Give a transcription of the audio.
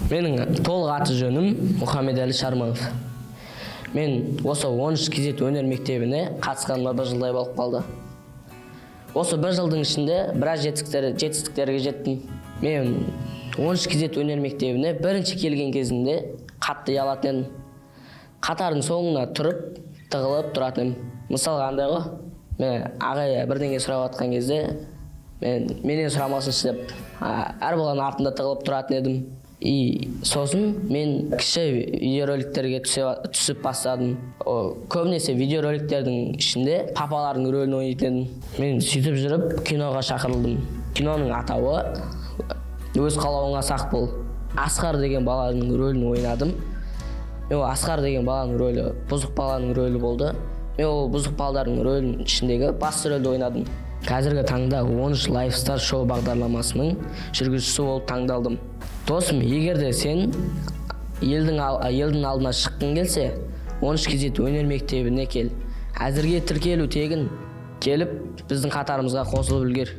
Менің толық аты жөнім Мұхаммедәлі Шарманов. Мен осы 13 кезет өнер мектебіне қатысқаныма бір жылдай болып қалды. Осы бір жылдың ішінде біраз жетістіктерге жеттім. Мен 13 кезет өнер мектебіне бірінші келген кезімде қатты ұялатын едім. Қатардың соңына тұрып, тығылып тұратын едім. Мысалға андай ғой, мен ағай бірдеңе сұрап жатқан кезде, менен сұрамасыншы деп, әр баланың артында тығылып тұратын едім. Сосын мен кіші видеороликтерге түсіп бастадым. Көбінесе видеороликтердің ішінде папалардың рөлін ойнайтын едім. Мен сөйтіп жүріп киноға шақырылдым. Киноның атауы «Өз қалауыңа сақ бол». Асқар деген баланың рөлін ойнадым. Асқар деген баланың рөлі бұзық баланың рөлі болды. Мен ол бұзық балдардың рөлінің ішіндегі басты рөлді ойнадым. Қазіргі таңда 13 Lifestar шоу бағдарламасының жүргізушісі болып таңдалдым. Досым, егер де сен елдің алдына шыққың келсе, 13 кезет өнер мектебіне кел. Әзірге тіркелу тегін. Келіп, біздің қатарымызға қосылып үлгер.